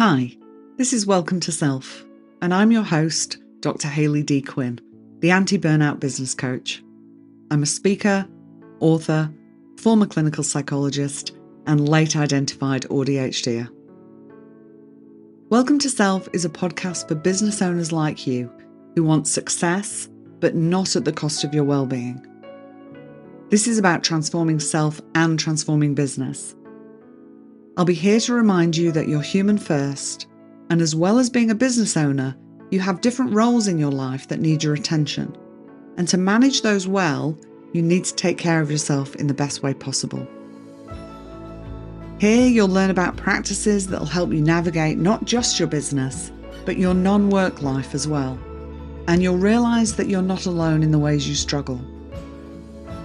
Hi, this is Welcome to Self, and I'm your host, Dr. Hayley D. Quinn, the anti-burnout business coach. I'm a speaker, author, former clinical psychologist, and late identified ADHDer. Welcome to Self is a podcast for business owners like you who want success, but not at the cost of your well-being. This is about transforming self and transforming business. I'll be here to remind you that you're human first, and as well as being a business owner, you have different roles in your life that need your attention. And to manage those well, you need to take care of yourself in the best way possible. Here you'll learn about practices that'll help you navigate not just your business, but your non-work life as well. And you'll realise that you're not alone in the ways you struggle.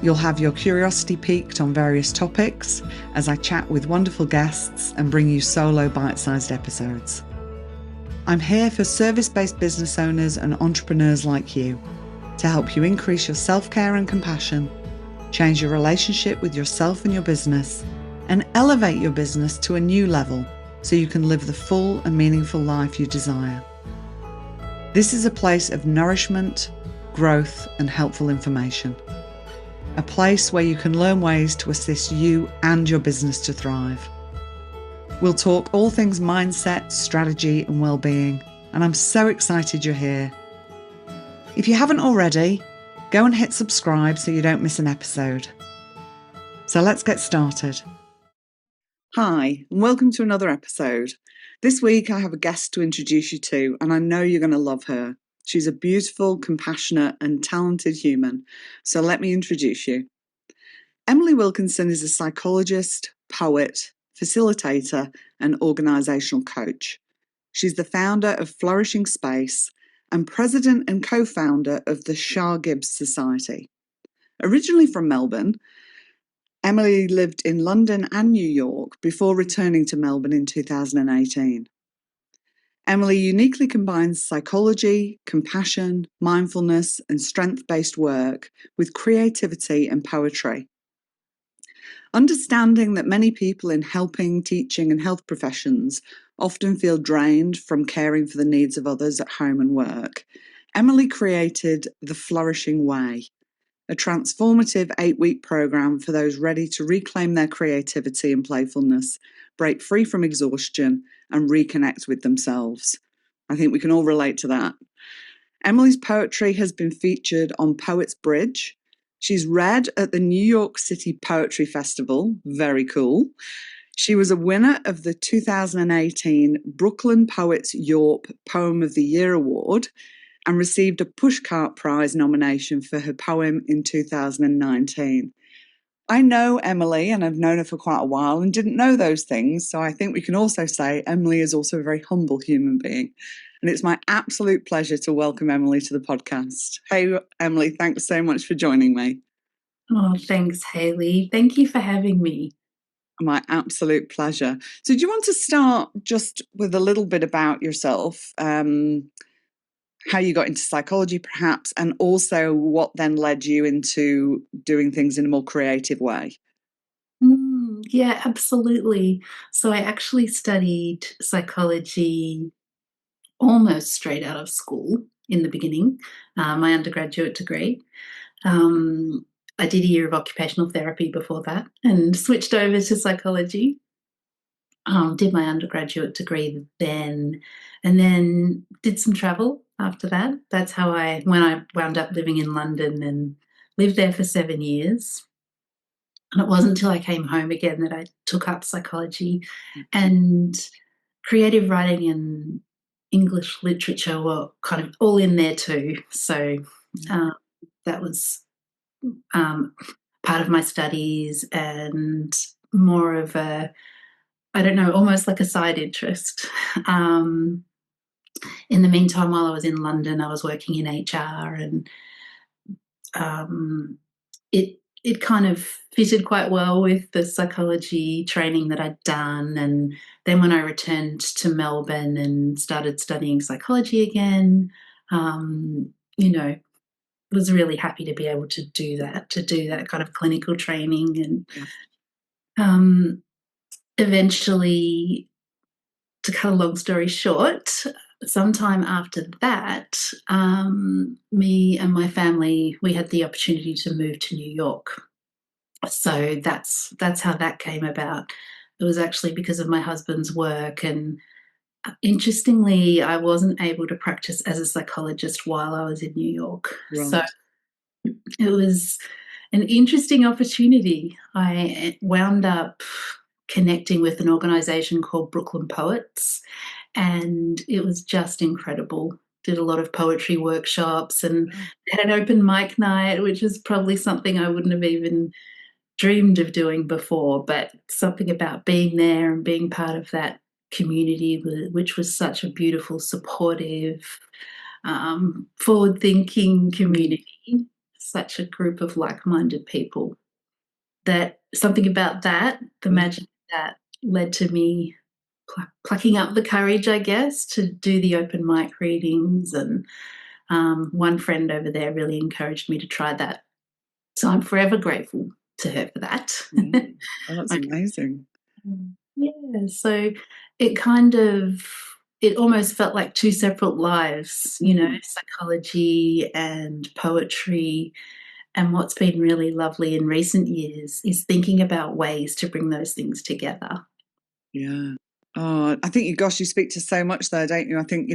You'll have your curiosity piqued on various topics as I chat with wonderful guests and bring you solo bite-sized episodes. I'm here for service-based business owners and entrepreneurs like you to help you increase your self-care and compassion, change your relationship with yourself and your business, and elevate your business to a new level so you can live the full and meaningful life you desire. This is a place of nourishment, growth, and helpful information. A place where you can learn ways to assist you and your business to thrive. We'll talk all things mindset, strategy, and well-being, and I'm so excited you're here. If you haven't already, go and hit subscribe so you don't miss an episode. So let's get started. Hi, and welcome to another episode. This week I have a guest to introduce you to, and I know you're going to love her. She's a beautiful, compassionate, and talented human. So let me introduce you. Emily Wilkinson is a psychologist, poet, facilitator, and organisational coach. She's the founder of Flourishing Space and president and co-founder of the Shah Gibbs Society. Originally from Melbourne, Emily lived in London and New York before returning to Melbourne in 2018. Emily uniquely combines psychology, compassion, mindfulness, and strength-based work with creativity and poetry. Understanding that many people in helping, teaching, and health professions often feel drained from caring for the needs of others at home and work, Emily created The Flourishing Way, a transformative 8-week program for those ready to reclaim their creativity and playfulness, break free from exhaustion, and reconnect with themselves. I think we can all relate to that. Emily's poetry has been featured on Poets Bridge. She's read at the New York City Poetry Festival. Very cool. She was a winner of the 2018 Brooklyn Poets Yorp Poem of the Year Award and received a Pushcart Prize nomination for her poem in 2019. I know Emily, and I've known her for quite a while and didn't know those things, so I think we can also say Emily is also a very humble human being. And it's my absolute pleasure to welcome Emily to the podcast. Hey, Emily, thanks so much for joining me. Oh, thanks, Hayley. Thank you for having me. My absolute pleasure. So do you want to start just with a little bit about yourself, how you got into psychology perhaps, and also what then led you into doing things in a more creative way? Yeah, absolutely. So I actually studied psychology almost straight out of school in the beginning, my undergraduate degree. I did a year of occupational therapy before that and switched over to psychology. Did my undergraduate degree then, and then did some travel after that. That's how when I wound up living in London and lived there for 7 years. And it wasn't until I came home again that I took up psychology, and creative writing and English literature were kind of all in there too. So that was part of my studies and more of a, I don't know, almost like a side interest. In the meantime, while I was in London, I was working in HR, and it kind of fitted quite well with the psychology training that I'd done. And then when I returned to Melbourne and started studying psychology again, was really happy to be able to do that kind of clinical training. And eventually to cut a long story short, sometime after that, me and my family, we had the opportunity to move to New York. So that's how that came about. It was actually because of my husband's work, and interestingly, I wasn't able to practice as a psychologist while I was in New York. So Right. it was an interesting opportunity. I wound up connecting with an organization called Brooklyn Poets, and it was just incredible. Did a lot of poetry workshops and had an open mic night, which is probably something I wouldn't have even dreamed of doing before, but something about being there and being part of that community, which was such a beautiful, supportive, forward-thinking Mm. community, such a group of like-minded people. That something about that, the Yeah. magic of that led to me plucking up the courage, I guess, to do the open mic readings. And one friend over there really encouraged me to try that. So I'm forever grateful to her for that. Yeah. Oh, that's I amazing. Yeah, so it kind of it almost felt like two separate lives, Mm. psychology and poetry. And what's been really lovely in recent years is thinking about ways to bring those things together. Yeah. Oh, I think gosh, you speak to so much there, don't you? I think,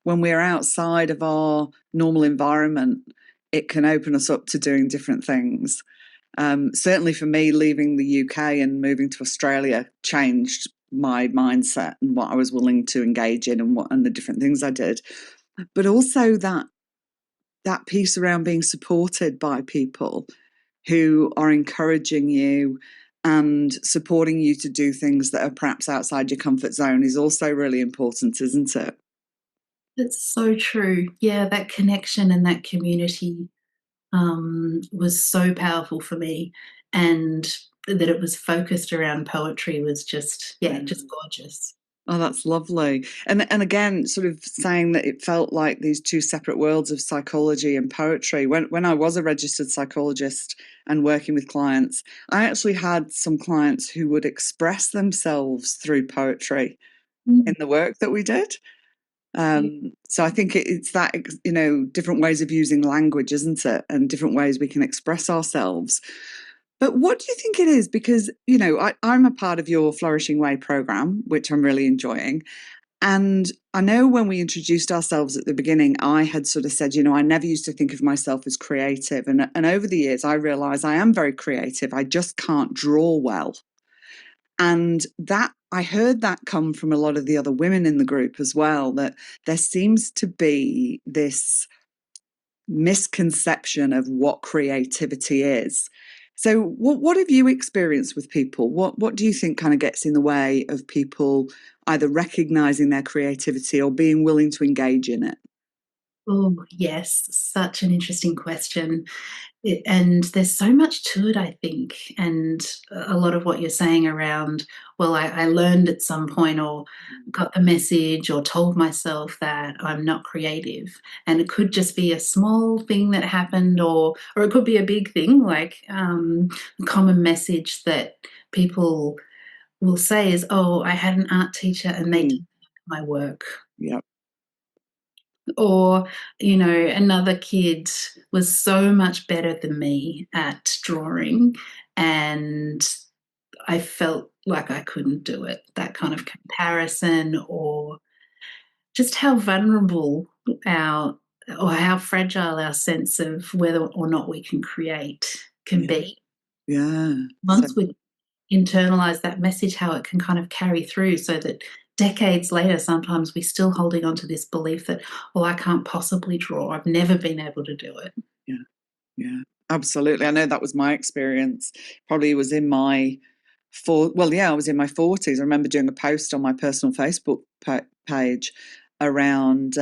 when we're outside of our normal environment, it can open us up to doing different things. Certainly for me, leaving the UK and moving to Australia changed my mindset and what I was willing to engage in and the different things I did. But also that piece around being supported by people who are encouraging you and supporting you to do things that are perhaps outside your comfort zone is also really important, isn't it? That's so true. Yeah, that connection and that community was so powerful for me. And that it was focused around poetry was just, yeah, Yeah. just gorgeous. Oh, that's lovely. And again, sort of saying that it felt like these two separate worlds of psychology and poetry. When I was a registered psychologist and working with clients, I actually had some clients who would express themselves through poetry in Mm, the work that we did. yeah. So I think it's that, different ways of using language, isn't it? And different ways we can express ourselves. But what do you think it is? Because, I'm a part of your Flourishing Way program, which I'm really enjoying. And I know when we introduced ourselves at the beginning, I had sort of said, I never used to think of myself as creative. And over the years, I realized I am very creative. I just can't draw well. And that I heard that come from a lot of the other women in the group as well, that there seems to be this misconception of what creativity is. So what have you experienced with people? What do you think kind of gets in the way of people either recognizing their creativity or being willing to engage in it? Oh, yes, such an interesting question. And there's so much to it, I think. And a lot of what you're saying around, well, I learned at some point or got the message or told myself that I'm not creative. And it could just be a small thing that happened, or it could be a big thing, like a common message that people will say is, oh, I had an art teacher and they didn't Mm, like my work. yeah, Or, another kid was so much better than me at drawing, and I felt like I couldn't do it. That kind of comparison, or just how vulnerable our or how fragile our sense of whether or not we can create can yeah, be. yeah. So Once we internalize that message, how it can kind of carry through, so that decades later, sometimes we're still holding on to this belief that, well, I can't possibly draw. I've never been able to do it. yeah, yeah, absolutely. I know that was my experience. Probably was in my I was in my 40s. I remember doing a post on my personal Facebook page around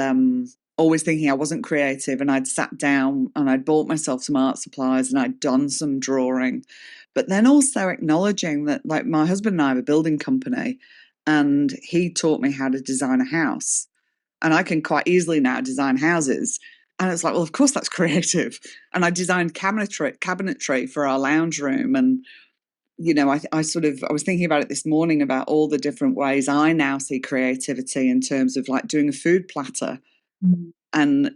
always thinking I wasn't creative, and I'd sat down and I'd bought myself some art supplies and I'd done some drawing, but then also acknowledging that, like, my husband and I have a building company, and he taught me how to design a house, and I can quite easily now design houses. And it's like, well, of course that's creative. And I designed cabinetry for our lounge room, and I was thinking about it this morning about all the different ways I now see creativity in terms of like doing a food platter Mm. and,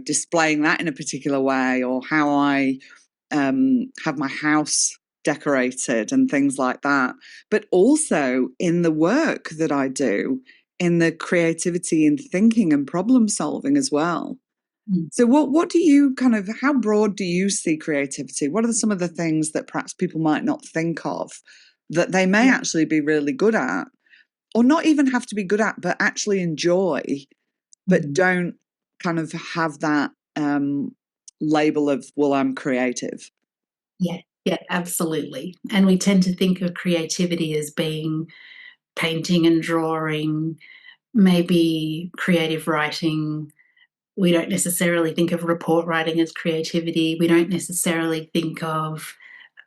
displaying that in a particular way, or how I have my house decorated and things like that. But also in the work that I do, in the creativity in thinking and problem solving as well. Mm. So what do you how broad do you see creativity? What are some of the things that perhaps people might not think of that they may Yeah. actually be really good at, or not even have to be good at, but actually enjoy, but Mm. don't kind of have that label of, well, I'm creative. Yeah, yeah, absolutely. And we tend to think of creativity as being painting and drawing, maybe creative writing. We don't necessarily think of report writing as creativity. We don't necessarily think of,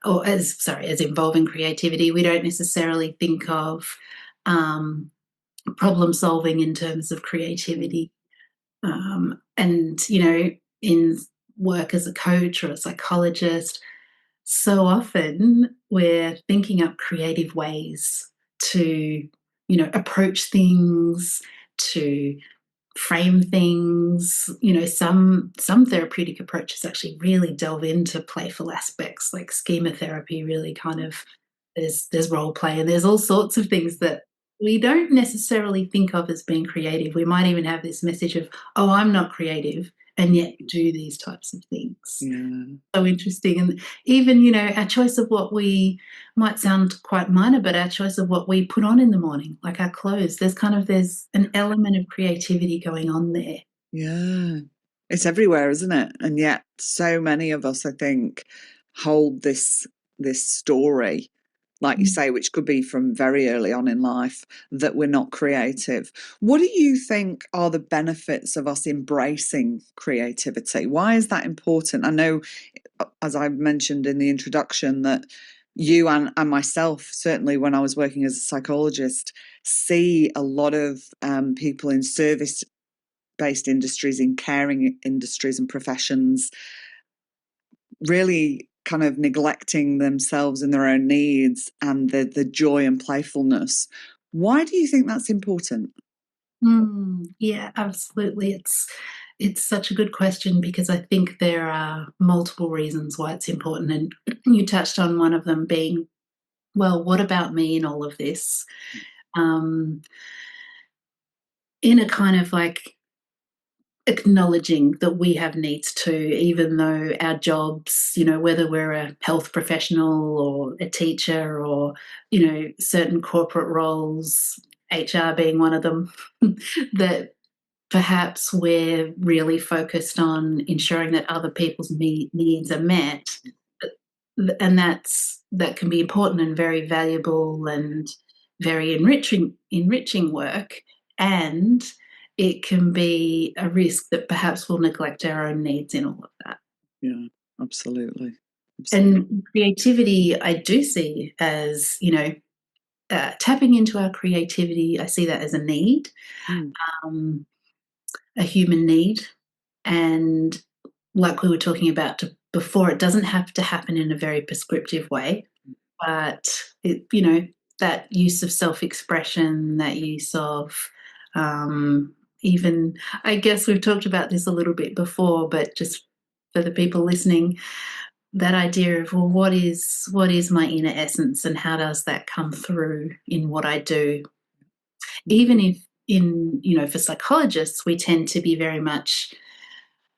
or as involving creativity. We don't necessarily think of problem solving in terms of Mm. creativity. And, in work as a coach or a psychologist, so often we're thinking up creative ways to, approach things, to frame things. Some therapeutic approaches actually really delve into playful aspects, like schema therapy really kind of, there's role play and there's all sorts of things that we don't necessarily think of as being creative. We might even have this message of, oh, I'm not creative, and yet do these types of things. Yeah. So interesting. And even, our choice of what we, might sound quite minor, but our choice of what we put on in the morning, like our clothes, there's an element of creativity going on there. Yeah. It's everywhere, isn't it? And yet so many of us, I think, hold this story, like you Mm. say, which could be from very early on in life, that we're not creative. What do you think are the benefits of us embracing creativity? Why is that important? I know, as I mentioned in the introduction, that you and myself, certainly when I was working as a psychologist, see a lot of people in service based industries, in caring industries and professions, really kind of neglecting themselves and their own needs and the joy and playfulness. Why do you think that's important? Yeah, absolutely. It's such a good question because I think there are multiple reasons why it's important, and you touched on one of them being, well, what about me in all of this? Um, in a kind of like acknowledging that we have needs too, even though our jobs, whether we're a health professional or a teacher or, certain corporate roles, HR being one of them, that perhaps we're really focused on ensuring that other people's needs are met. And that can be important and very valuable and very enriching work. And it can be a risk that perhaps we'll neglect our own needs in all of that. Yeah, absolutely. Absolutely. And creativity, I do see as, tapping into our creativity. I see that as a need, Mm. um, a human need. And like we were talking about before, it doesn't have to happen in a very prescriptive way, but that use of self-expression, that use of, even, I guess we've talked about this a little bit before, but just for the people listening, that idea of, well, what is my inner essence and how does that come through in what I do? Even if for psychologists, we tend to be very much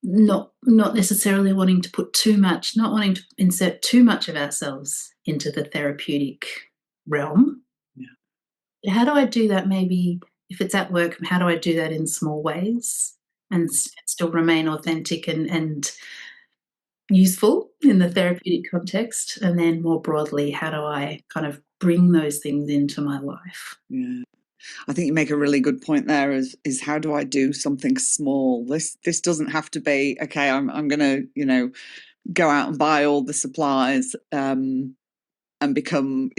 not necessarily wanting to put too much, not wanting to insert too much of ourselves into the therapeutic realm. Yeah. How do I do that? Maybe if it's at work, how do I do that in small ways and still remain authentic and useful in the therapeutic context? And then more broadly, how do I kind of bring those things into my life? Yeah. I think you make a really good point there, is how do I do something small? This doesn't have to be, okay, I'm gonna, go out and buy all the supplies and become,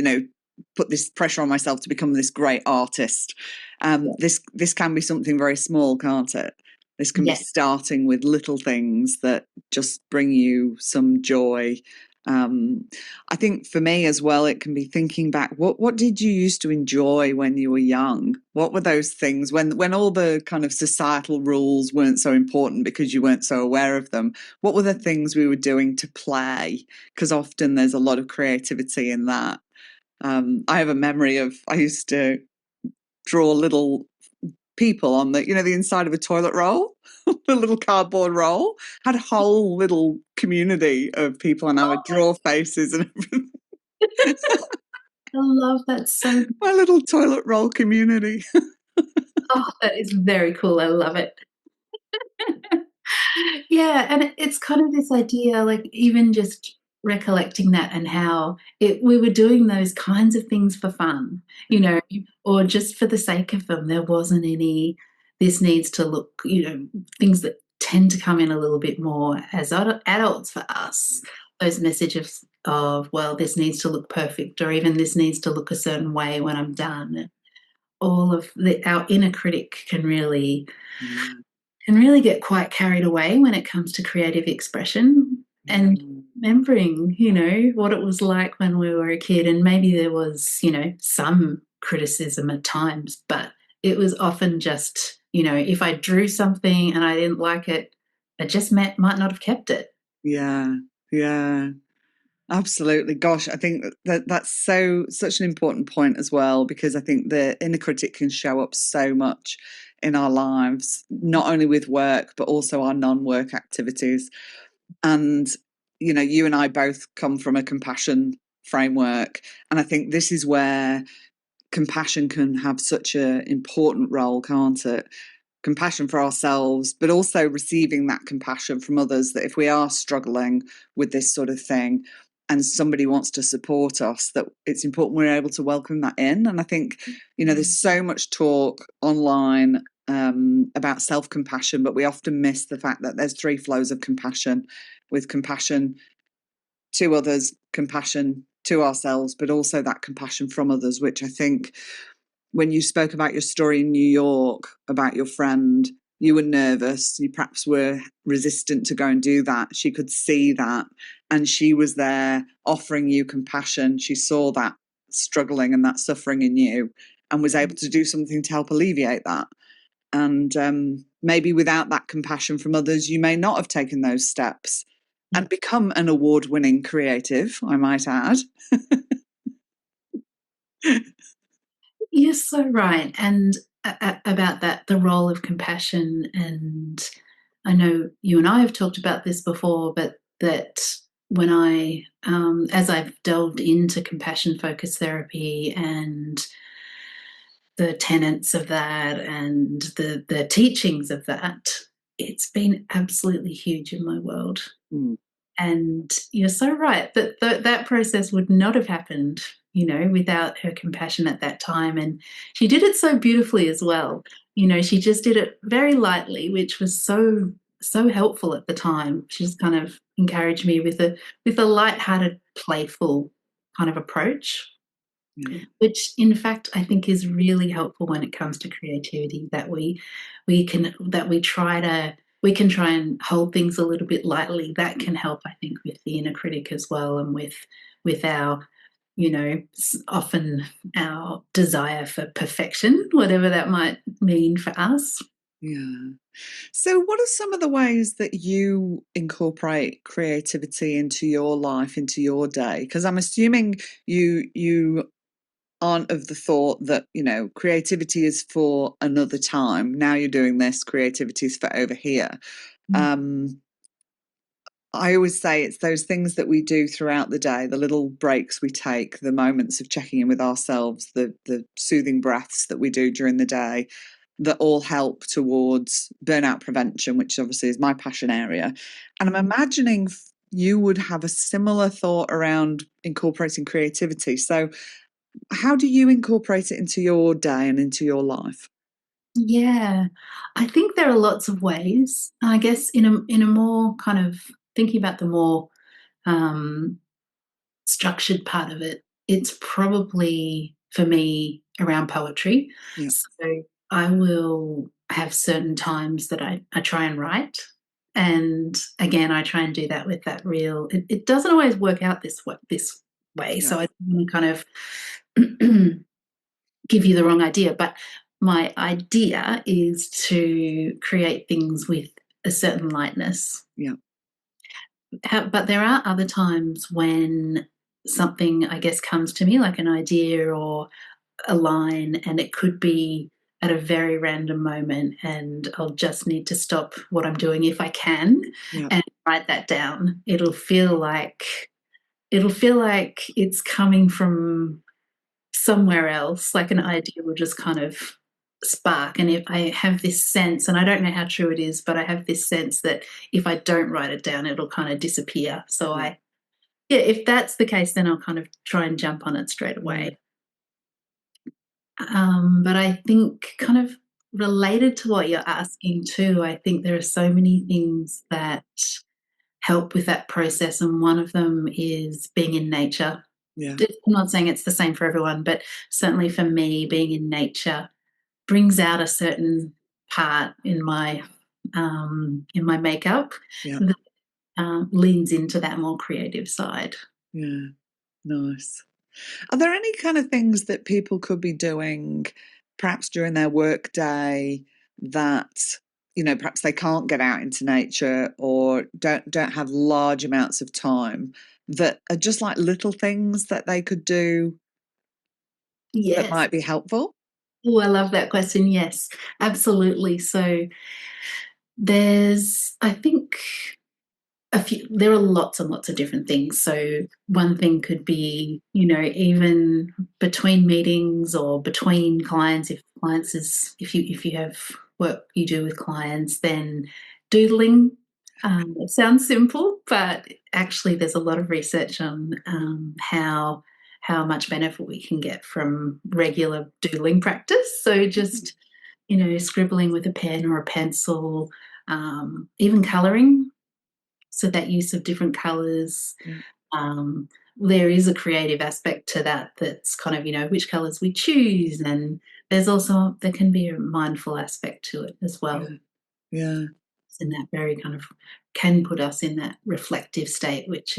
put this pressure on myself to become this great artist. This can be something very small, can't it? This can be Yeah. starting with little things that just bring you some joy Um, I think for me as well, it can be thinking back. What did you used to enjoy when you were young? What were those things when all the kind of societal rules weren't so important because you weren't so aware of them? What were the things we were doing to play? Because often there's a lot of creativity in that. I have a memory of I used to draw little people on the inside of a toilet roll, the little cardboard roll. Had a whole little community of people, and I would Oh, draw faces and everything. I love that so My little toilet roll community. oh, that is very cool, I love it. Yeah, and it's kind of this idea, like, even just recollecting that and how it we were doing those kinds of things for fun, or just for the sake of them. There wasn't any, "This needs to look," things that tend to come in a little bit more as adults for us, those messages of, "Well, this needs to look perfect," or even, "This needs to look a certain way when I'm done." All of our inner critic Yeah, can really get quite carried away when it comes to creative expression, yeah, and remembering, what it was like when we were a kid, and maybe there was, some criticism at times, but it was often just, if I drew something and I didn't like it, I just might not have kept it. yeah, yeah. Absolutely. Gosh, I think that's such an important point as well, because I think the inner critic can show up so much in our lives, not only with work but also our non-work activities. And you and I both come from a compassion framework, and I think this is where compassion can have such an important role, can't it? Compassion for ourselves, but also receiving that compassion from others, that if we are struggling with this sort of thing and somebody wants to support us, that it's important we're able to welcome that in. And I think, there's so much talk online about self-compassion, but we often miss the fact that there's three flows of compassion, with compassion to others, compassion to ourselves, but also that compassion from others, which I think when you spoke about your story in New York about your friend, you were nervous, you perhaps were resistant to go and do that. She could see that, and she was there offering you compassion. She saw that struggling and that suffering in you and was able to do something to help alleviate that. And maybe without that compassion from others, you may not have taken those steps and become an award-winning creative, I might add. You're so right, and about that, the role of compassion, and I know you and I have talked about this before, but that when as I've delved into compassion-focused therapy and the tenets of that and the teachings of that, it's been absolutely huge in my world. Mm, And you're so right that that process would not have happened, without her compassion at that time. And she did it so beautifully as well. She just did it very lightly, which was so helpful at the time. She just kind of encouraged me with a light-hearted, playful kind of approach, yeah, which in fact I think is really helpful when it comes to creativity, that we can try and hold things a little bit lightly. That can help, I think, with the inner critic as well, and with our, often our desire for perfection, whatever that might mean for us. yeah. So, what are some of the ways that you incorporate creativity into your life, into your day? Because I'm assuming you aren't of the thought that creativity is for another time. Now you're doing this, creativity is for over here. Mm. Um, I always say it's those things that we do throughout the day, the little breaks we take, the moments of checking in with ourselves, the soothing breaths that we do during the day, that all help towards burnout prevention, which obviously is my passion area. And I'm imagining you would have a similar thought around incorporating creativity. So, how do you incorporate it into your day and into your life? Yeah, I think there are lots of ways. I guess in a more kind of thinking about the more um, structured part of it, it's probably for me around poetry. Yeah. So I will have certain times that I try and write. And again, I try and do that with that real. It doesn't always work out this way. Yeah. So I don't want to kind of give you the wrong idea. But my idea is to create things with a certain lightness. Yeah. But there are other times when something, I guess, comes to me, like an idea or a line, and it could be at a very random moment, and I'll just need to stop what I'm doing if I can Yeah. and write that down. It'll feel like it's coming from somewhere else, like an idea will just kind of spark. And if I have this sense, and I don't know how true it is, but I have this sense that if I don't write it down, it'll kind of disappear. So Yeah. yeah, if that's the case, then I'll kind of try and jump on it straight Yeah. away. But I think kind of related to what you're asking too, I think there are so many things that help with that process, and one of them is being in nature. Yeah. I'm not saying it's the same for everyone, but certainly for me, being in nature brings out a certain part in my makeup Yeah. that leans into that more creative side. Yeah. Nice. Are there any kind of things that people could be doing, perhaps during their work day, that perhaps they can't get out into nature or don't have large amounts of time, that are just like little things that they could do that Yes. might be helpful? Oh, I love that question. Yes, absolutely. So I think, there are lots and lots of different things. So one thing could be, even between meetings or between clients, if you have work you do with clients, then doodling. It sounds simple, but actually there's a lot of research on how much benefit we can get from regular doodling practice. So just, scribbling with a pen or a pencil, even colouring, so that use of different colors. Yeah. um, there is a creative aspect to that, that's kind of, which colors we choose, and there can be a mindful aspect to it as well. Yeah. Yeah. In that very kind of, can put us in that reflective state, which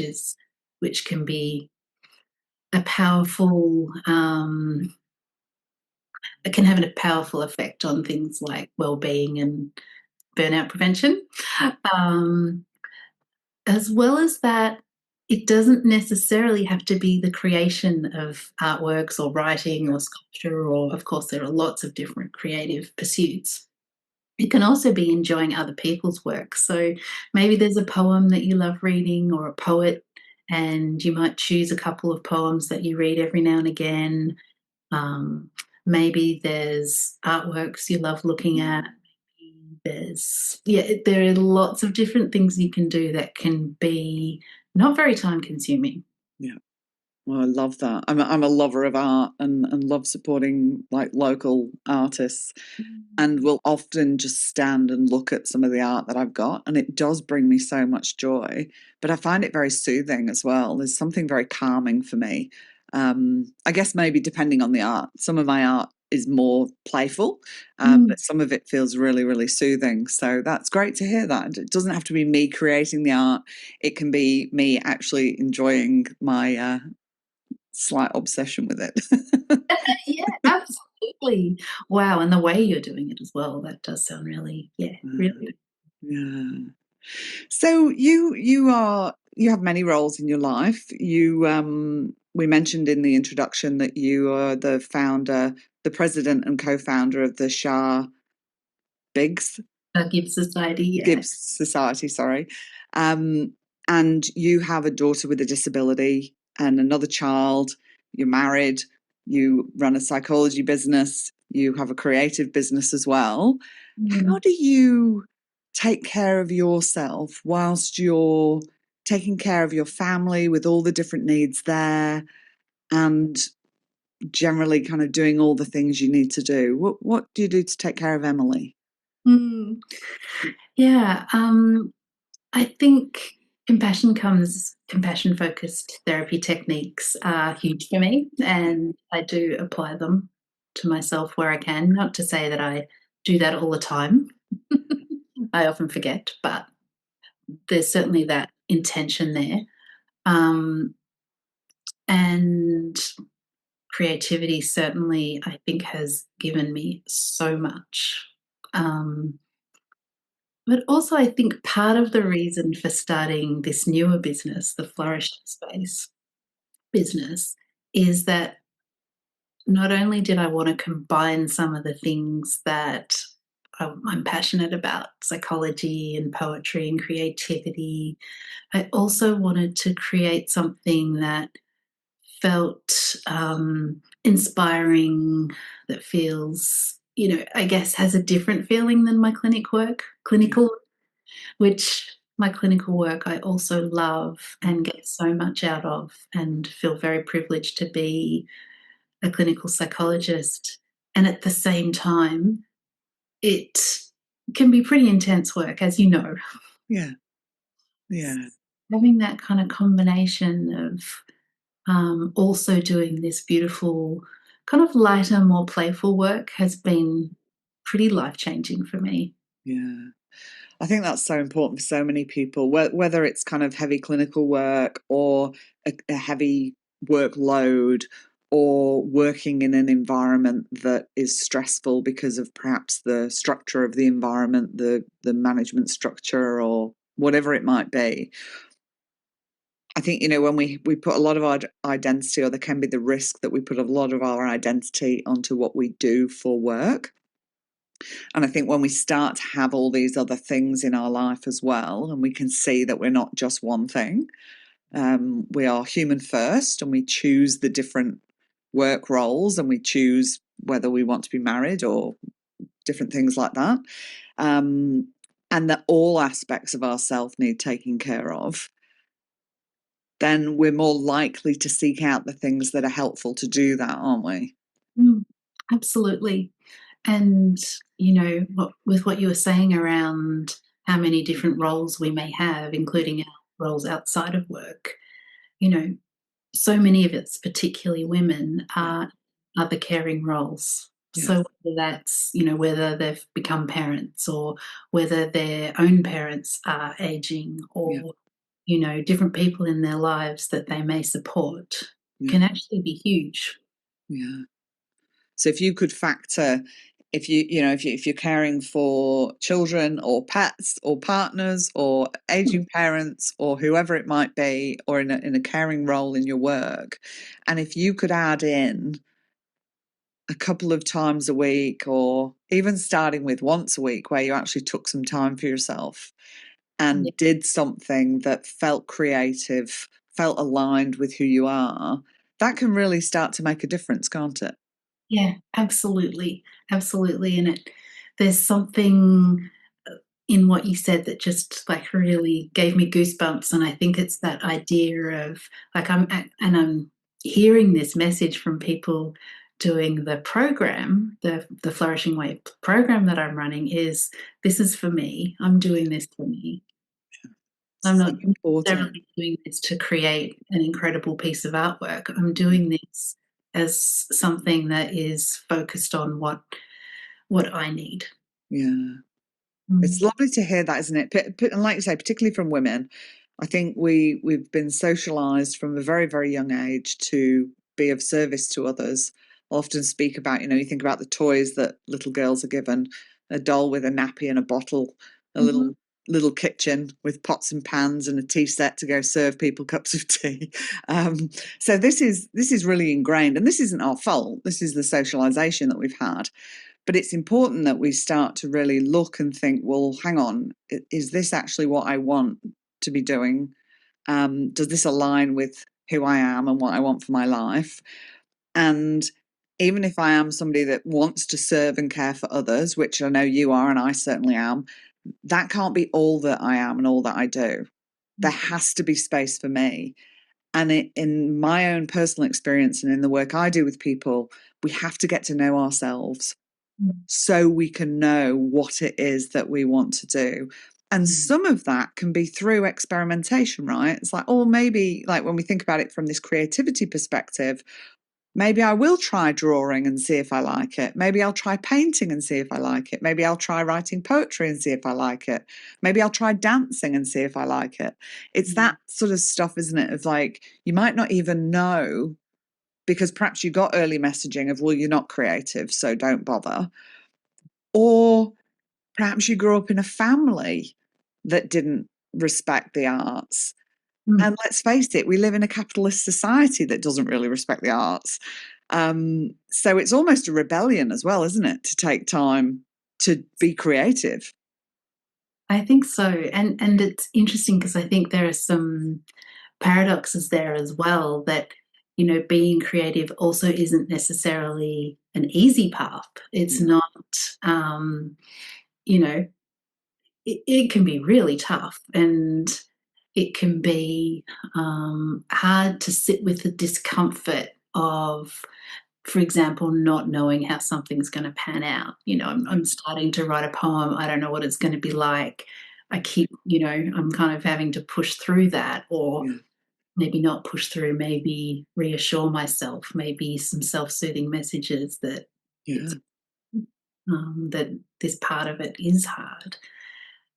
can be a powerful, it can have a powerful effect on things like well-being and burnout prevention. um, As well as that, it doesn't necessarily have to be the creation of artworks or writing or sculpture, or, of course, there are lots of different creative pursuits. It can also be enjoying other people's work. So maybe there's a poem that you love reading, or a poet, and you might choose a couple of poems that you read every now and again. Um, Maybe there's artworks you love looking at. There are lots of different things you can do that can be not very time consuming. Yeah. Well, I love that. I'm a lover of art and love supporting like local artists, and will often just stand and look at some of the art that I've got, and it does bring me so much joy. But I find it very soothing as well. There's something very calming for me. I guess maybe depending on the art. Some of my art is more playful, Mm. but some of it feels really, really soothing. So that's great to hear that. It doesn't have to be me creating the art. It can be me actually enjoying my slight obsession with it. Yeah, absolutely. Wow, and the way you're doing it as well, that does sound really, yeah, really. Yeah. So you have many roles in your life. We mentioned in the introduction that you are the president and co-founder of the Shah Biggs Gives Society, yeah. Gibbs Society, sorry. And you have a daughter with a disability and another child. You're married. You run a psychology business. You have a creative business as well. How Mm. do you take care of yourself whilst you're taking care of your family with all the different needs there, and generally kind of doing all the things you need to do? What do you do to take care of Emily? Mm. Yeah, I think compassion-focused therapy techniques are huge for me, and I do apply them to myself where I can. Not to say that I do that all the time. I often forget, but there's certainly that intention there. Um, and creativity certainly, I think, has given me so much. Um, but also, I think part of the reason for starting this newer business, the flourishing space business, is that not only did I want to combine some of the things that I'm passionate about, psychology and poetry and creativity, I also wanted to create something that felt inspiring, that feels, I guess has a different feeling than my Yeah. clinical, which my clinical work I also love and get so much out of and feel very privileged to be a clinical psychologist. And at the same time, it can be pretty intense work, as you know. Yeah. Yeah. Having that kind of combination of also doing this beautiful, kind of lighter, more playful work has been pretty life changing for me. Yeah. I think that's so important for so many people, whether it's kind of heavy clinical work or a heavy workload or working in an environment that is stressful because of perhaps the structure of the environment, the management structure or whatever it might be. I think, when we put a lot of our identity, or there can be the risk that we put a lot of our identity onto what we do for work. And I think when we start to have all these other things in our life as well, and we can see that we're not just one thing, we are human first, and we choose the different work roles, and we choose whether we want to be married or different things like that. And that all aspects of ourself need taking care of, then we're more likely to seek out the things that are helpful to do that, aren't we? Mm, absolutely. And, with what you were saying around how many different roles we may have, including our roles outside of work, you know, so many of it's, particularly women, Yeah. are other caring roles. Yes. So whether that's, whether they've become parents or whether their own parents are aging Yeah. or, different people in their lives that they may support Yeah. can actually be huge. Yeah. So if you could factor, if you're caring for children or pets or partners or aging parents or whoever it might be, or in a caring role in your work, and if you could add in a couple of times a week, or even starting with once a week, where you actually took some time for yourself Yeah. and did something that felt creative, felt aligned with who you are, that can really start to make a difference, can't it? Yeah, absolutely, absolutely, and there's something in what you said that just, like, really gave me goosebumps, and I think it's that idea of, like, I'm hearing this message from people doing the program, the Flourishing Way program that I'm running is, "This is for me. I'm doing this for me. I'm So not important. necessarily doing this to create an incredible piece of artwork. I'm Yeah. doing this as something that is focused on what I need." Yeah. It's Mm. lovely to hear that, isn't it? And like you say, particularly from women, I think we've been socialized from a very, very young age to be of service to others. I often speak about, you think about the toys that little girls are given, a doll with a nappy and a bottle, a Mhm. little kitchen with pots and pans and a tea set to go serve people cups of tea. Um, so this is really ingrained, and this isn't our fault. This is the socialization that we've had. But it's important that we start to really look and think, well, hang on, is this actually what I want to be doing? Does this align with who I am and what I want for my life? And even if I am somebody that wants to serve and care for others, which I know you are and I certainly am, that can't be all that I am and all that I do. There has to be space for me. And in my own personal experience and in the work I do with people, we have to get to know ourselves Mm. so we can know what it is that we want to do. And some of that can be through experimentation, right? It's like, oh, maybe like when we think about it from this creativity perspective, Maybe I will try drawing and see if I like it. Maybe I'll try painting and see if I like it. Maybe I'll try writing poetry and see if I like it. Maybe I'll try dancing and see if I like it. It's that sort of stuff, isn't it? Of like, you might not even know because perhaps you got early messaging of, well, you're not creative, so don't bother. Or perhaps you grew up in a family that didn't respect the arts. And let's face it, we live in a capitalist society that doesn't really respect the arts. So it's almost a rebellion as well, isn't it, to take time to be creative? I think so. And it's interesting because I think there are some paradoxes there as well that, being creative also isn't necessarily an easy path. It's Yeah. not, um, you know, it can be really tough and it can be hard to sit with the discomfort of, for example, not knowing how something's going to pan out. I'm starting to write a poem. I don't know what it's going to be like. I keep, I'm kind of having to push through that, or Yeah. maybe not push through, maybe reassure myself, maybe some self-soothing messages that Yeah. it's that this part of it is hard.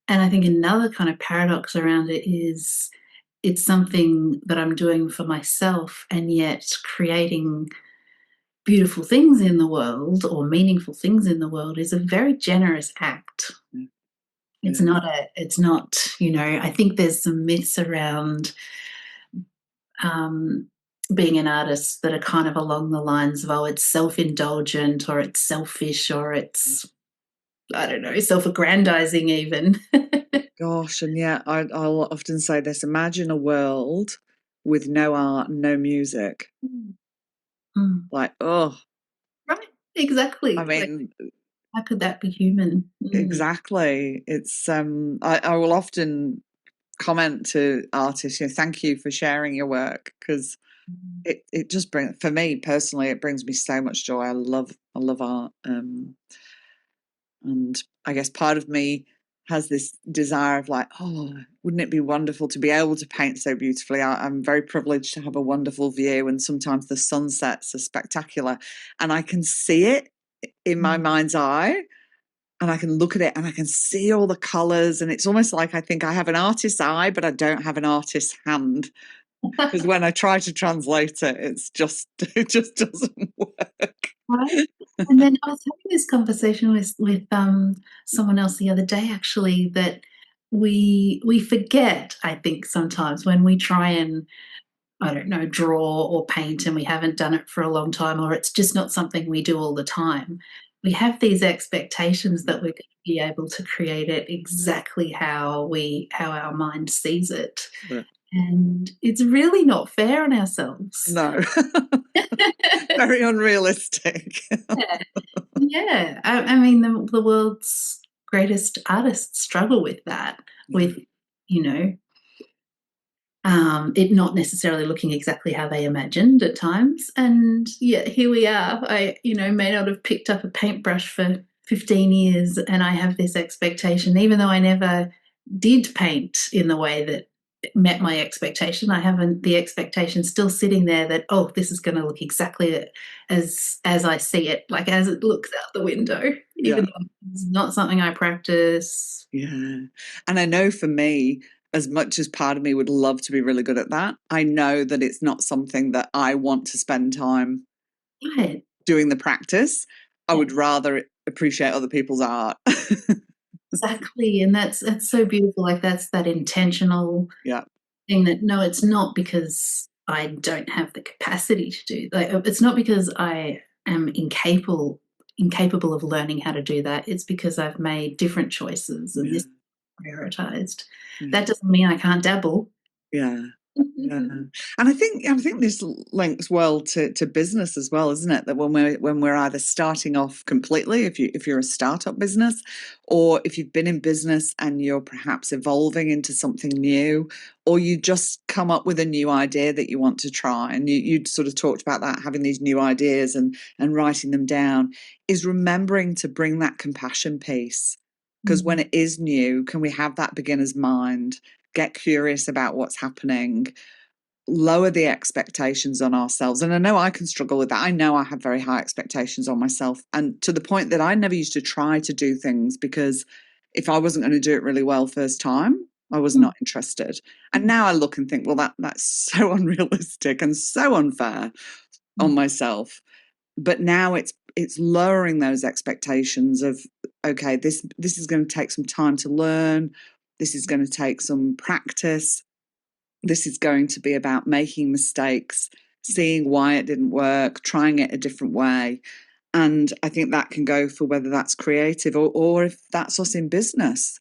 And I think another kind of paradox around it is it's something that I'm doing for myself, and yet creating beautiful things in the world or meaningful things in the world is a very generous act. It's Yeah. not it's not, I think there's some myths around um, being an artist that are kind of along the lines of, oh, it's self-indulgent or it's selfish or it's, I don't know, self-aggrandizing even. Gosh, and yeah, I'll often say this: imagine a world with no art, no music. Mm. Like, oh, Right, I exactly. Like, mean, how could that be human? exactly. It's I will often comment to artists, thank you for sharing your work, because Mm. it just brings, for me personally, it brings me so much joy. I love art, and I guess part of me has this desire of like, oh, wouldn't it be wonderful to be able to paint so beautifully? I'm very privileged to have a wonderful view, and sometimes the sunsets are spectacular, and I can see it in my Mm. mind's eye. And I can look at it and I can see all the colours. And it's almost like I think I have an artist's eye, but I don't have an artist's hand. Because when I try to translate it, it just doesn't work. Right? And then I was having this conversation with someone else the other day actually, that we forget, I think, sometimes when we try and, I don't know, draw or paint and we haven't done it for a long time, or it's just not something we do all the time. We have these expectations that we're gonna be able to create it exactly how our mind sees it, But and it's really not fair on ourselves. no, very unrealistic. Yeah. Yeah. I mean, the world's greatest artists struggle with that, Yeah, with, you know, it not necessarily looking exactly how they imagined at times. And yet here we are. I, may not have picked up a paintbrush for 15 years, and I have this expectation, even though I never did paint in the way that met my expectation. I haven't the expectation still sitting there that, oh, this is going to look exactly as I see it, like as it looks out the window, yeah, even though it's not something I practice. yeah. And I know for me, as much as part of me would love to be really good at that, I know that it's not something that I want to spend time Right. doing the practice. I Yeah. would rather appreciate other people's art. Exactly, and that's so beautiful, like, that's that intentional Yeah, thing that, no, it's not because I don't have the capacity to do, like, it's not because I am incapable of learning how to do that, it's because I've made different choices and yeah, this prioritized. yeah. That doesn't mean I can't dabble. Yeah. Yeah. And I think this links well to business as well, isn't it? That when we're either starting off completely, if you're a startup business, or if you've been in business and you're perhaps evolving into something new, or you just come up with a new idea that you want to try, and you sort of talked about that, having these new ideas and writing them down, is remembering to bring that compassion piece. Because when Mhm. it is new, can we have that beginner's mind? Get curious about what's happening, lower the expectations on ourselves. And I know I can struggle with that. I know I have very high expectations on myself, and to the point that I never used to try to do things, because if I wasn't going to do it really well first time, I was Mm. not interested. And now I look and think, well, that's so unrealistic and so unfair on Mm. myself. But now it's lowering those expectations of, okay, this is going to take some time to learn. This is going to take some practice. This is going to be about making mistakes, seeing why it didn't work, trying it a different way. And I think that can go for whether that's creative or if that's us in business.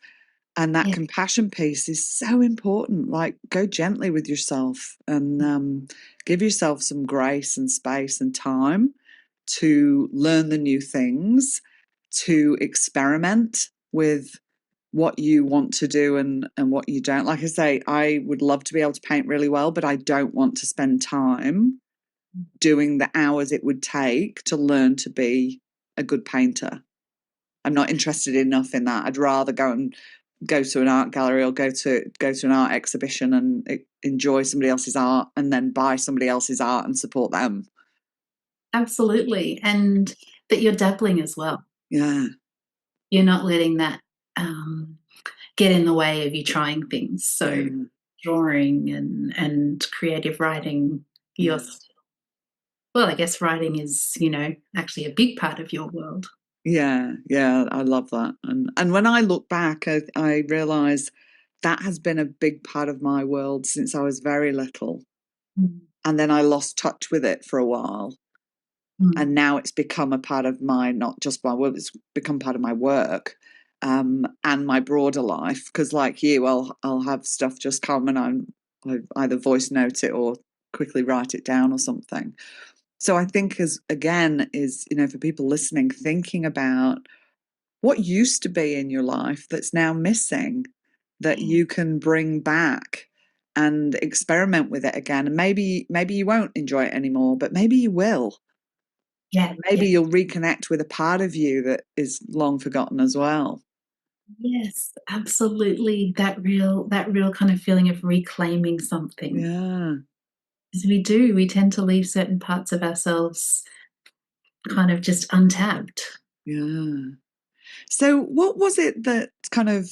And that Yeah. compassion piece is so important. Like, go gently with yourself and give yourself some grace and space and time to learn the new things, to experiment with what you want to do and what you don't. Like I say, I would love to be able to paint really well, but I don't want to spend time doing the hours it would take to learn to be a good painter. I'm not interested enough in that. I'd rather go to an art gallery or go to an art exhibition and enjoy somebody else's art and then buy somebody else's art and support them. Absolutely, and that you're dabbling as well. Yeah. You're not letting that, um, get in the way of you trying things. So Yeah. drawing and creative writing, you're Yeah. s well, I guess writing is, actually a big part of your world. Yeah, yeah, I love that. And when I look back, I realize that has been a big part of my world since I was very little. Mm. And then I lost touch with it for a while. Mm. And now it's become a part of my, not just my work, it's become part of my work, and my broader life. Because like you, I'll have stuff just come and I either voice note it or quickly write it down or something. So I think, as again, is, for people listening, thinking about what used to be in your life that's now missing, that Yeah. you can bring back and experiment with it again. And maybe you won't enjoy it anymore, but maybe you will. Yeah, Maybe yeah. you'll reconnect with a part of you that is long forgotten as well. Yes, absolutely. That real kind of feeling of reclaiming something. Yeah, 'Cause we tend to leave certain parts of ourselves kind of just untapped. yeah. So what was it that kind of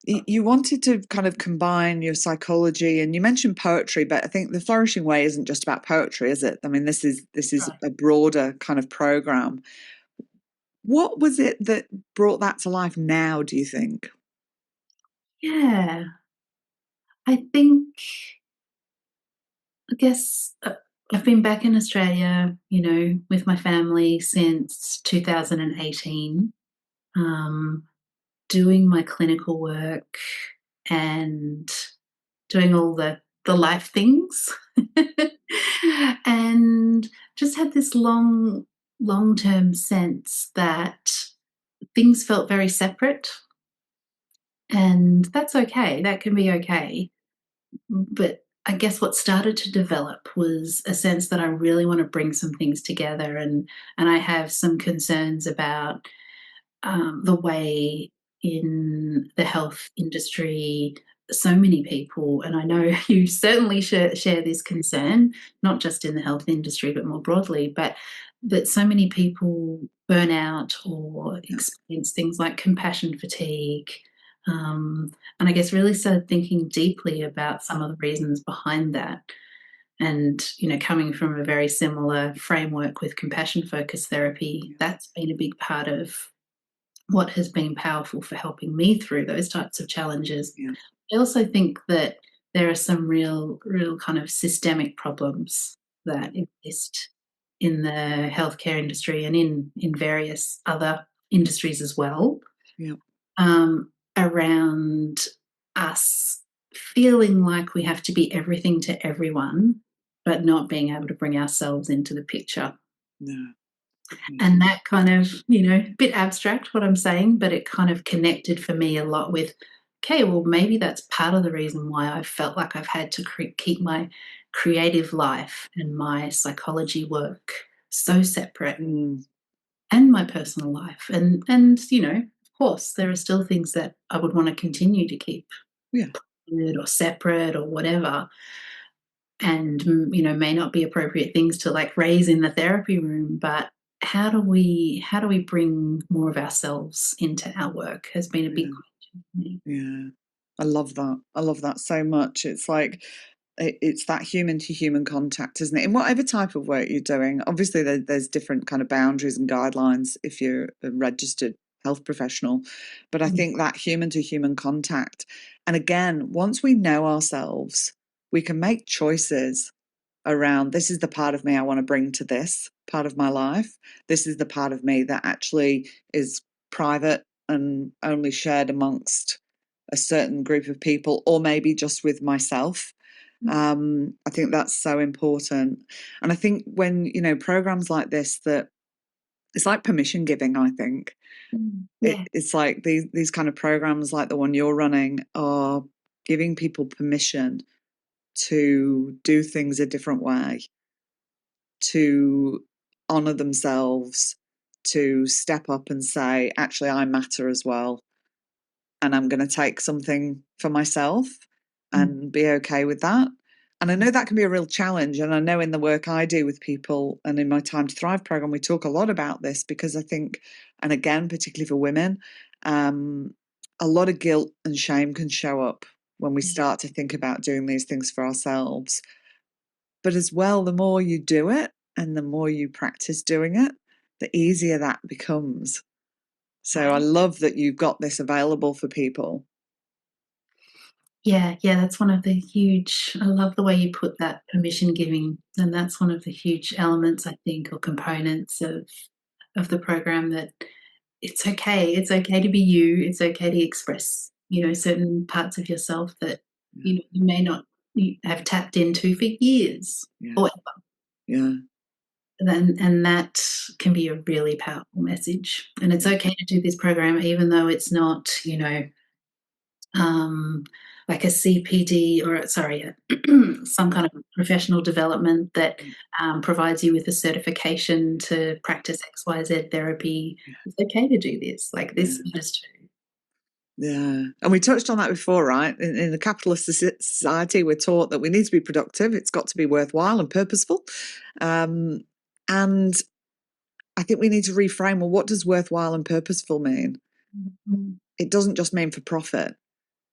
you wanted to kind of combine your psychology, and you mentioned poetry, but I think the Flourishing Way isn't just about poetry, is it? I mean, this is Right. a broader kind of program. What was it that brought that to life now, do you think? Yeah. I guess I've been back in Australia, with my family since 2018, um, doing my clinical work and doing all the life things. And just had this long-term sense that things felt very separate, and that's okay, that can be okay. But I guess what started to develop was a sense that I really want to bring some things together, and I have some concerns about the way in the health industry so many people, and I know you certainly share this concern, not just in the health industry but more broadly, but so many people burn out or Yeah, experience things like compassion fatigue. And I guess really started thinking deeply about some of the reasons behind that. And, coming from a very similar framework with compassion focused therapy, yeah, that's been a big part of what has been powerful for helping me through those types of challenges. yeah, I also think that there are some real kind of systemic problems that exist in the healthcare industry and in various other industries as well, yeah, around us feeling like we have to be everything to everyone, but not being able to bring ourselves into the picture. yeah, yeah, And that kind of, bit abstract what I'm saying, but it kind of connected for me a lot with, okay, well, maybe that's part of the reason why I felt like I've had to keep my creative life and my psychology work so separate, mm, and my personal life. And of course, there are still things that I would want to continue to keep yeah, private or separate or whatever. and may not be appropriate things to like raise in the therapy room, but how do we bring more of ourselves into our work has been a big Yeah. question for me. Yeah. I love that. I love that so much. It's like it's that human to human contact, isn't it? In whatever type of work you're doing, obviously there's different kind of boundaries and guidelines if you're a registered health professional, but I Mm, think that human to human contact, and again, once we know ourselves, we can make choices around this is the part of me I want to bring to this part of my life. This is the part of me that actually is private and only shared amongst a certain group of people, or maybe just with myself. mm, I think that's so important. And I think when, programs like this, that it's like permission giving, I think. yeah. It's like these kind of programs like the one you're running are giving people permission to do things a different way, to honor themselves, to step up and say, actually, I matter as well. And I'm going to take something for myself Mm, and be okay with that. And I know that can be a real challenge. And I know in the work I do with people and in my Time to Thrive program, we talk a lot about this because I think, and again, particularly for women, a lot of guilt and shame can show up when we yeah. start to think about doing these things for ourselves. But as well, the more you do it and the more you practice doing it, the easier that becomes. So I Right. love that you've got this available for people. Yeah, yeah, that's one of the huge, I love the way you put that, permission giving, and that's one of the huge elements, I think, or components of the program, that it's okay to be you, it's okay to express, certain parts of yourself that, Yeah, you may not have tapped into for years yeah, or yeah, then, and that can be a really powerful message. And it's yeah, okay to do this program even though it's not, um, like a CPD, or sorry, some kind of professional development that yeah, provides you with a certification to practice XYZ therapy. It's okay to do this. Like, yeah. this matters too. Yeah. And we touched on that before, right? In a capitalist society, we're taught that we need to be productive. It's got to be worthwhile and purposeful. Um, and I think we need to reframe, well, what does worthwhile and purposeful mean? Mhm. It doesn't just mean for profit.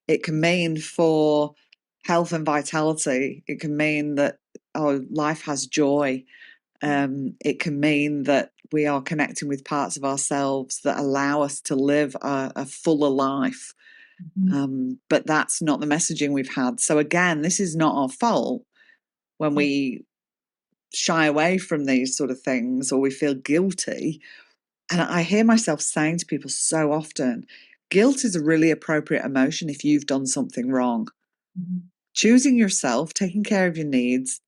It can mean for health and vitality. It can mean that our life has joy. It can mean that we are connecting with parts of ourselves that allow us to live a fuller life. Mhm. But that's not the messaging we've had. So again, this is not our fault when Yeah. we shy away from these sort of things or we feel guilty. And I hear myself saying to people so often, guilt is a really appropriate emotion if you've done something wrong. Mhm. Choosing yourself, taking care of your needs,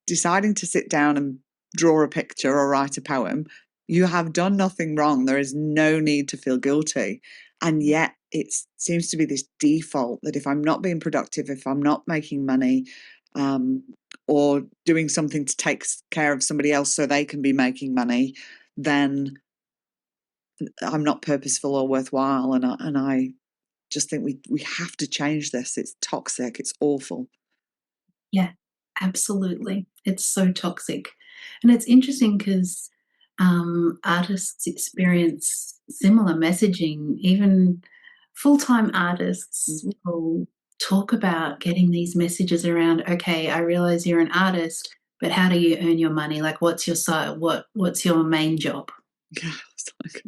deciding to sit down and draw a picture or write a poem, you have done nothing wrong. There is no need to feel guilty. And yet it seems to be this default that if I'm not being productive, if I'm not making money, um, or doing something to take care of somebody else so they can be making money, then I'm not purposeful or worthwhile. And I just think we have to change this. It's toxic. It's awful. Yeah, absolutely. It's so toxic. And it's interesting because artists experience similar messaging. Even full-time artists Mhm. will talk about getting these messages around, okay, I realize you're an artist, but how do you earn your money? Like, what's your side? What's your main job? Yeah, it's like,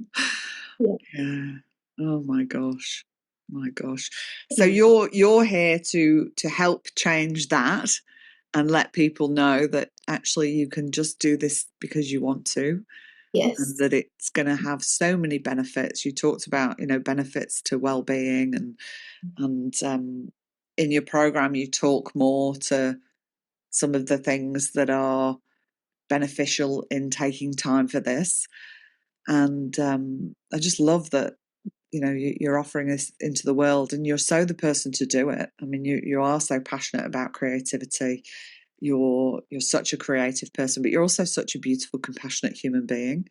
Yeah. yeah. Oh my gosh. My gosh. So Yeah. you're here to help change that and let people know that actually you can just do this because you want to, and Yes. that it's going to have so many benefits. You talked about, benefits to well-being, and in your program you talk more to some of the things that are beneficial in taking time for this. And I just love that you're offering this into the world, and you're so the person to do it. I mean, you are so passionate about creativity. You're such a creative person, but you're also such a beautiful, compassionate human being.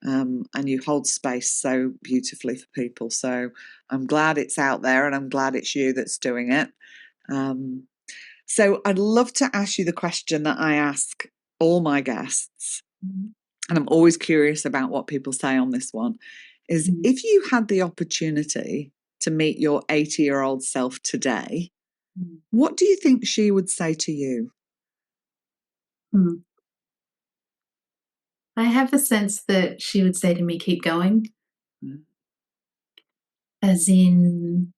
And you hold space so beautifully for people. So I'm glad it's out there, and I'm glad it's you that's doing it. Um, So I'd love to ask you the question that I ask all my guests, and I'm always curious about what people say on this one, is if you had the opportunity to meet your 80-year-old self today, what do you think she would say to you? I have a sense that she would say to me, keep going. As in,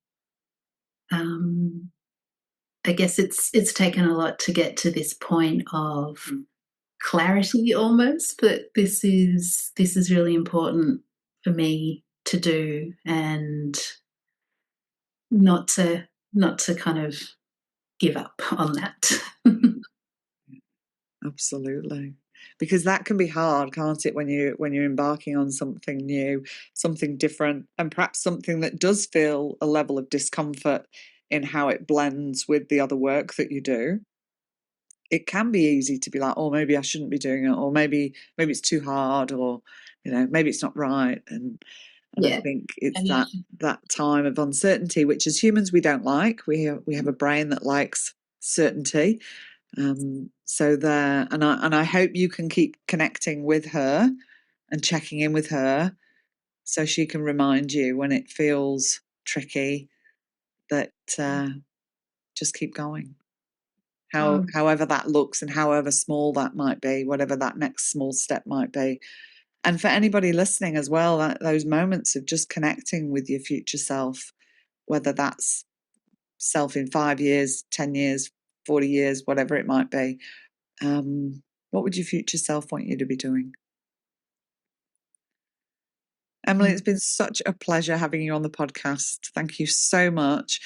I guess it's taken a lot to get to this point of clarity almost, that this is really important for me to do, and not to kind of give up on that. Absolutely. Because that can be hard, can't it, when you're embarking on something new, something different, and perhaps something that does feel a level of discomfort in how it blends with the other work that you do. It can be easy to be like, oh, maybe I shouldn't be doing it, or maybe it's too hard, or maybe it's not right. And I Yeah. think it's that time of uncertainty, which as humans we don't like. We have a brain that likes certainty. So there, and I hope you can keep connecting with her and checking in with her, so she can remind you when it feels tricky that just keep going. However that looks, and however small that might be, whatever that next small step might be. And for anybody listening as well, those moments of just connecting with your future self, whether that's self in 5 years, 10 years, 40 years, whatever it might be. What would your future self want you to be doing? Emily, it's been such a pleasure having you on the podcast. Thank you so much.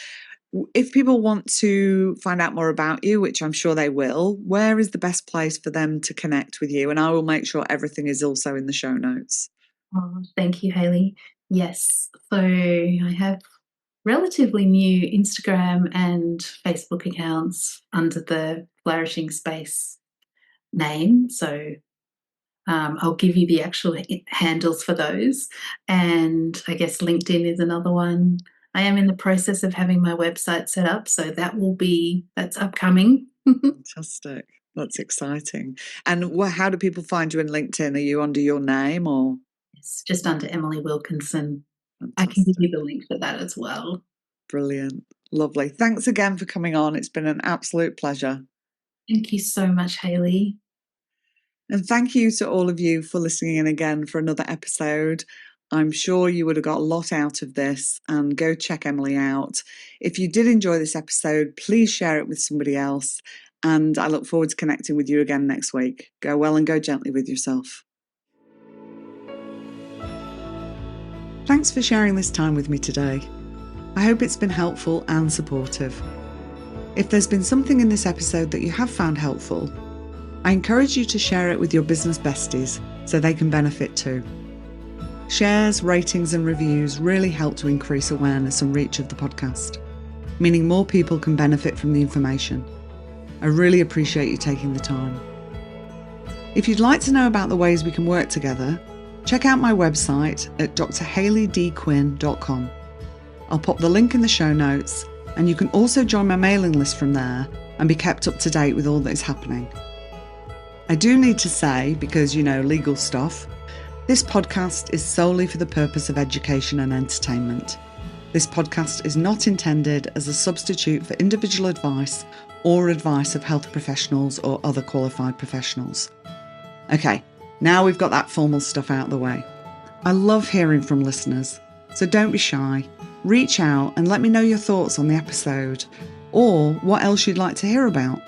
If people want to find out more about you, which I'm sure they will, where is the best place for them to connect with you? And I will make sure everything is also in the show notes. Oh, thank you, Hayley. Yes. So I have relatively new Instagram and Facebook accounts under the Flourishing Space name. So I'll give you the actual handles for those. And I guess LinkedIn is another one. I am in the process of having my website set up, so that's upcoming. Fantastic. That's exciting. And how do people find you in LinkedIn? Are you under your name, or? It's just under Emily Wilkinson. Fantastic. I can give you the link for that as well. Brilliant. Lovely. Thanks again for coming on. It's been an absolute pleasure. Thank you so much, Hayley. And thank you to all of you for listening in again for another episode. I'm sure you would have got a lot out of this, and go check Emily out. If you did enjoy this episode, please share it with somebody else. And I look forward to connecting with you again next week. Go well and go gently with yourself. Thanks for sharing this time with me today. I hope it's been helpful and supportive. If there's been something in this episode that you have found helpful, I encourage you to share it with your business besties so they can benefit too. Shares, ratings and reviews really help to increase awareness and reach of the podcast, meaning more people can benefit from the information. I really appreciate you taking the time. If you'd like to know about the ways we can work together, check out my website at drhayleydquinn.com. I'll pop the link in the show notes, and you can also join my mailing list from there and be kept up to date with all that is happening. I do need to say, because legal stuff, this podcast is solely for the purpose of education and entertainment. This podcast is not intended as a substitute for individual advice or advice of health professionals or other qualified professionals. Okay, now we've got that formal stuff out of the way. I love hearing from listeners, so don't be shy. Reach out and let me know your thoughts on the episode, or what else you'd like to hear about.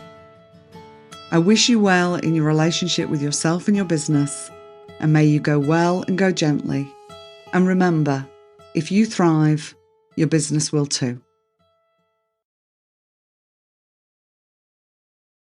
I wish you well in your relationship with yourself and your business, and may you go well and go gently. And remember, if you thrive, your business will too.